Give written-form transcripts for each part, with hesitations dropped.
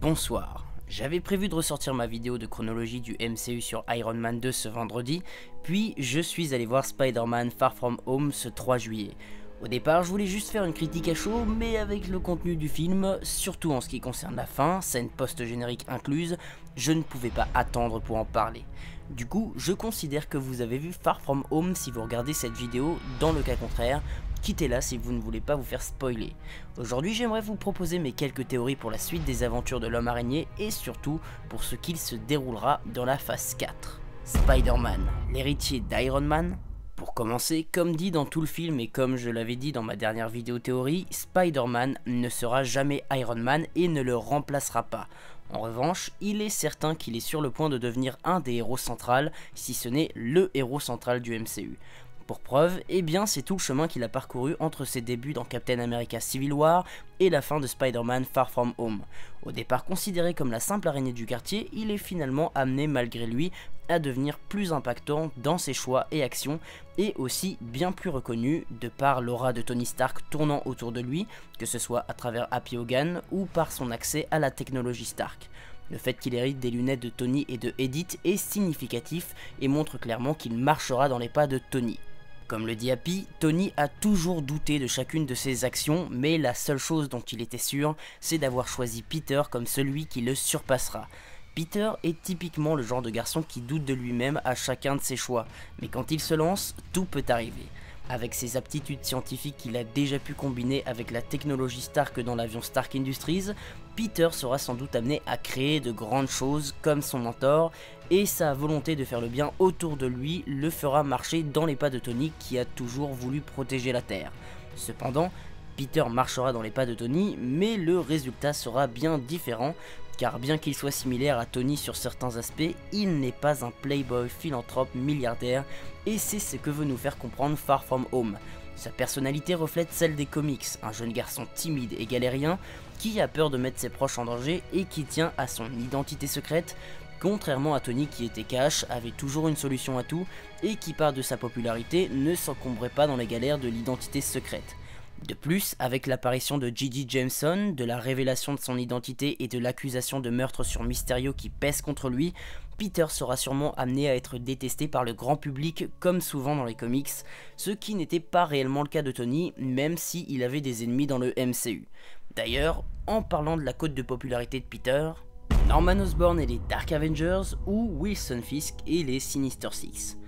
Bonsoir. J'avais prévu de ressortir ma vidéo de chronologie du MCU sur Iron Man 2 ce vendredi, puis je suis allé voir Spider-Man Far From Home ce 3 juillet. Au départ, je voulais juste faire une critique à chaud, mais avec le contenu du film, surtout en ce qui concerne la fin, scène post-générique incluse, je ne pouvais pas attendre pour en parler. Du coup, je considère que vous avez vu Far From Home si vous regardez cette vidéo, dans le cas contraire, quittez-la si vous ne voulez pas vous faire spoiler. Aujourd'hui, j'aimerais vous proposer mes quelques théories pour la suite des aventures de l'homme araignée et surtout pour ce qu'il se déroulera dans la phase 4. Spider-Man, l'héritier d'Iron Man. Pour commencer, comme dit dans tout le film et comme je l'avais dit dans ma dernière vidéo théorie, Spider-Man ne sera jamais Iron Man et ne le remplacera pas. En revanche, il est certain qu'il est sur le point de devenir un des héros centraux, si ce n'est le héros central du MCU. Pour preuve, eh bien c'est tout le chemin qu'il a parcouru entre ses débuts dans Captain America Civil War et la fin de Spider-Man Far From Home. Au départ considéré comme la simple araignée du quartier, il est finalement amené malgré lui à devenir plus impactant dans ses choix et actions, et aussi bien plus reconnu de par l'aura de Tony Stark tournant autour de lui, que ce soit à travers Happy Hogan ou par son accès à la technologie Stark. Le fait qu'il hérite des lunettes de Tony et de Edith est significatif et montre clairement qu'il marchera dans les pas de Tony. Comme le dit Happy, Tony a toujours douté de chacune de ses actions, mais la seule chose dont il était sûr, c'est d'avoir choisi Peter comme celui qui le surpassera. Peter est typiquement le genre de garçon qui doute de lui-même à chacun de ses choix, mais quand il se lance, tout peut arriver. Avec ses aptitudes scientifiques qu'il a déjà pu combiner avec la technologie Stark dans l'avion Stark Industries, Peter sera sans doute amené à créer de grandes choses comme son mentor, et sa volonté de faire le bien autour de lui le fera marcher dans les pas de Tony qui a toujours voulu protéger la Terre. Cependant, Peter marchera dans les pas de Tony, mais le résultat sera bien différent, car bien qu'il soit similaire à Tony sur certains aspects, il n'est pas un playboy philanthrope milliardaire, et c'est ce que veut nous faire comprendre Far From Home. Sa personnalité reflète celle des comics, un jeune garçon timide et galérien, qui a peur de mettre ses proches en danger et qui tient à son identité secrète, contrairement à Tony qui était cash, avait toujours une solution à tout, et qui par de sa popularité ne s'encombrait pas dans les galères de l'identité secrète. De plus, avec l'apparition de J.J. Jameson, de la révélation de son identité et de l'accusation de meurtre sur Mysterio qui pèse contre lui, Peter sera sûrement amené à être détesté par le grand public comme souvent dans les comics, ce qui n'était pas réellement le cas de Tony, même s'il avait des ennemis dans le MCU. D'ailleurs, en parlant de la cote de popularité de Peter, Norman Osborn et les Dark Avengers ou Wilson Fisk et les Sinister Six.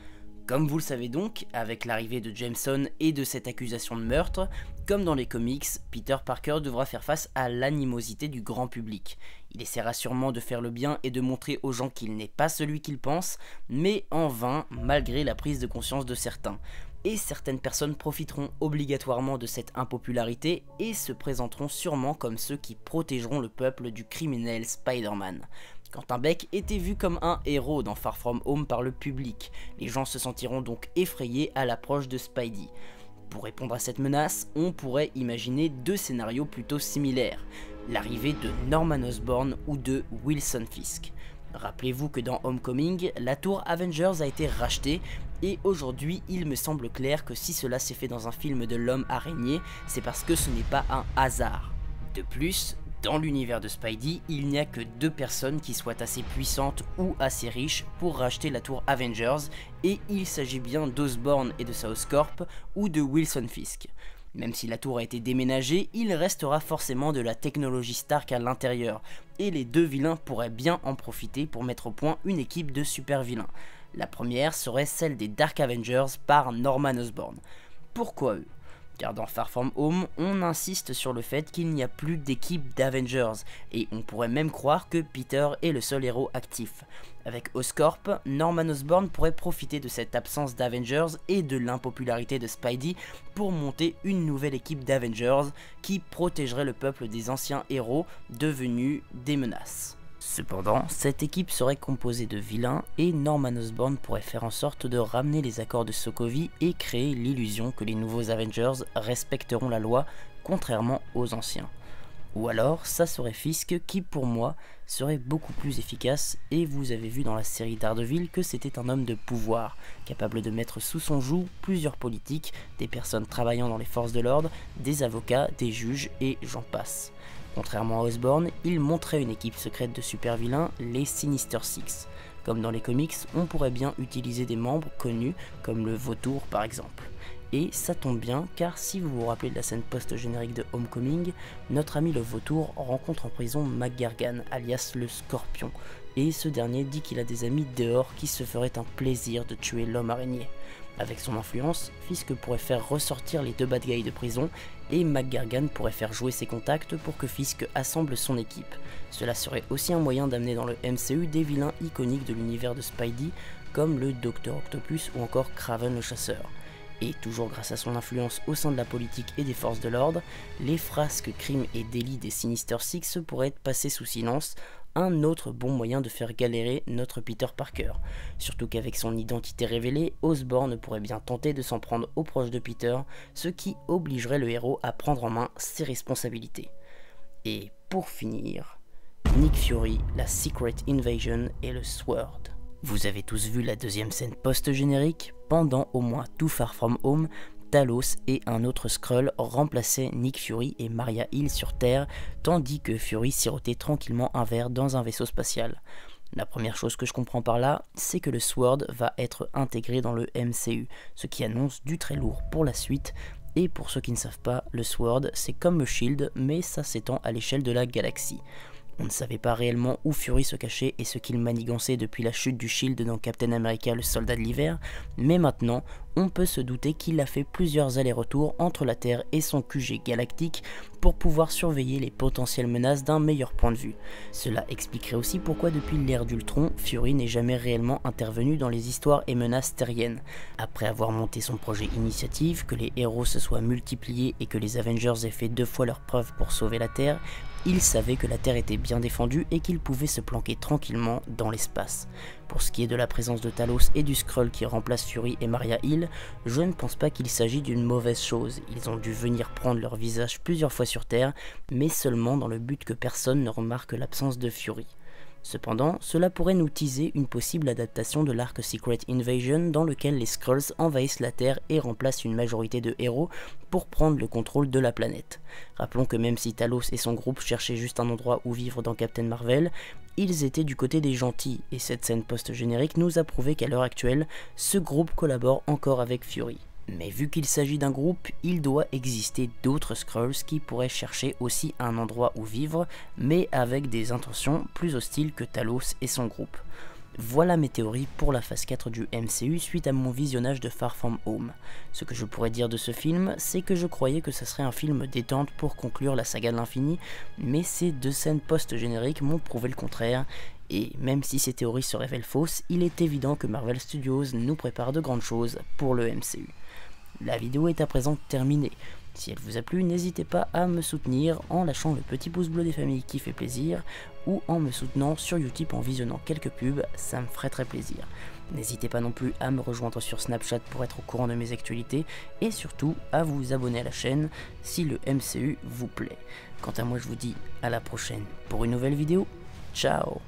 Comme vous le savez donc, avec l'arrivée de Jameson et de cette accusation de meurtre, comme dans les comics, Peter Parker devra faire face à l'animosité du grand public. Il essaiera sûrement de faire le bien et de montrer aux gens qu'il n'est pas celui qu'il pense, mais en vain malgré la prise de conscience de certains. Et certaines personnes profiteront obligatoirement de cette impopularité et se présenteront sûrement comme ceux qui protégeront le peuple du criminel Spider-Man. Quentin Beck était vu comme un héros dans Far From Home par le public, les gens se sentiront donc effrayés à l'approche de Spidey. Pour répondre à cette menace, on pourrait imaginer deux scénarios plutôt similaires, l'arrivée de Norman Osborn ou de Wilson Fisk. Rappelez-vous que dans Homecoming, la tour Avengers a été rachetée, et aujourd'hui il me semble clair que si cela s'est fait dans un film de l'homme araignée, c'est parce que ce n'est pas un hasard. De plus, dans l'univers de Spidey, il n'y a que deux personnes qui soient assez puissantes ou assez riches pour racheter la tour Avengers, et il s'agit bien d'Osborn et de sa Oscorp ou de Wilson Fisk. Même si la tour a été déménagée, il restera forcément de la technologie Stark à l'intérieur, et les deux vilains pourraient bien en profiter pour mettre au point une équipe de super vilains. La première serait celle des Dark Avengers par Norman Osborn. Pourquoi eux ? Car dans Far From Home, on insiste sur le fait qu'il n'y a plus d'équipe d'Avengers, et on pourrait même croire que Peter est le seul héros actif. Avec Oscorp, Norman Osborn pourrait profiter de cette absence d'Avengers et de l'impopularité de Spidey pour monter une nouvelle équipe d'Avengers qui protégerait le peuple des anciens héros devenus des menaces. Cependant, cette équipe serait composée de vilains et Norman Osborn pourrait faire en sorte de ramener les accords de Sokovie et créer l'illusion que les nouveaux Avengers respecteront la loi, contrairement aux anciens. Ou alors, ça serait Fisk qui, pour moi, serait beaucoup plus efficace, et vous avez vu dans la série Daredevil que c'était un homme de pouvoir, capable de mettre sous son joug plusieurs politiques, des personnes travaillant dans les forces de l'ordre, des avocats, des juges, et j'en passe. Contrairement à Osborn, il montrait une équipe secrète de super vilains, les Sinister Six. Comme dans les comics, on pourrait bien utiliser des membres connus, comme le Vautour par exemple. Et ça tombe bien, car si vous vous rappelez de la scène post-générique de Homecoming, notre ami le Vautour rencontre en prison McGargan, alias le Scorpion, et ce dernier dit qu'il a des amis dehors qui se feraient un plaisir de tuer l'homme araignée. Avec son influence, Fisk pourrait faire ressortir les deux bad guys de prison, et McGargan pourrait faire jouer ses contacts pour que Fisk assemble son équipe. Cela serait aussi un moyen d'amener dans le MCU des vilains iconiques de l'univers de Spidey, comme le Docteur Octopus ou encore Kraven le Chasseur. Et toujours grâce à son influence au sein de la politique et des forces de l'ordre, les frasques crimes et délits des Sinister Six pourraient être passés sous silence, un autre bon moyen de faire galérer notre Peter Parker. Surtout qu'avec son identité révélée, Osborn pourrait bien tenter de s'en prendre aux proches de Peter, ce qui obligerait le héros à prendre en main ses responsabilités. Et pour finir, Nick Fury, la Secret Invasion et le Sword. Vous avez tous vu la deuxième scène post-générique. Pendant au moins Too Far From Home, Talos et un autre Skrull remplaçaient Nick Fury et Maria Hill sur Terre, tandis que Fury sirotait tranquillement un verre dans un vaisseau spatial. La première chose que je comprends par là, c'est que le Sword va être intégré dans le MCU, ce qui annonce du très lourd pour la suite. Et pour ceux qui ne savent pas, le Sword c'est comme le Shield, mais ça s'étend à l'échelle de la galaxie. On ne savait pas réellement où Fury se cachait et ce qu'il manigançait depuis la chute du Shield dans Captain America le Soldat de l'Hiver, mais maintenant, on peut se douter qu'il a fait plusieurs allers-retours entre la Terre et son QG galactique pour pouvoir surveiller les potentielles menaces d'un meilleur point de vue. Cela expliquerait aussi pourquoi depuis l'ère d'Ultron, Fury n'est jamais réellement intervenu dans les histoires et menaces terriennes. Après avoir monté son projet Initiative, que les héros se soient multipliés et que les Avengers aient fait 2 fois leur preuve pour sauver la Terre, il savait que la Terre était bien défendue et qu'il pouvait se planquer tranquillement dans l'espace. Pour ce qui est de la présence de Talos et du Skrull qui remplace Fury et Maria Hill, je ne pense pas qu'il s'agit d'une mauvaise chose. Ils ont dû venir prendre leur visage plusieurs fois sur Terre, mais seulement dans le but que personne ne remarque l'absence de Fury. Cependant, cela pourrait nous teaser une possible adaptation de l'arc Secret Invasion dans lequel les Skrulls envahissent la Terre et remplacent une majorité de héros pour prendre le contrôle de la planète. Rappelons que même si Talos et son groupe cherchaient juste un endroit où vivre dans Captain Marvel, ils étaient du côté des gentils, et cette scène post-générique nous a prouvé qu'à l'heure actuelle, ce groupe collabore encore avec Fury. Mais vu qu'il s'agit d'un groupe, il doit exister d'autres Skrulls qui pourraient chercher aussi un endroit où vivre, mais avec des intentions plus hostiles que Talos et son groupe. Voilà mes théories pour la phase 4 du MCU suite à mon visionnage de Far From Home. Ce que je pourrais dire de ce film, c'est que je croyais que ça serait un film détente pour conclure la saga de l'infini, mais ces 2 scènes post-génériques m'ont prouvé le contraire, et même si ces théories se révèlent fausses, il est évident que Marvel Studios nous prépare de grandes choses pour le MCU. La vidéo est à présent terminée. Si elle vous a plu, n'hésitez pas à me soutenir en lâchant le petit pouce bleu des familles qui fait plaisir, ou en me soutenant sur YouTube en visionnant quelques pubs, ça me ferait très plaisir. N'hésitez pas non plus à me rejoindre sur Snapchat pour être au courant de mes actualités, et surtout à vous abonner à la chaîne si le MCU vous plaît. Quant à moi, je vous dis à la prochaine pour une nouvelle vidéo. Ciao!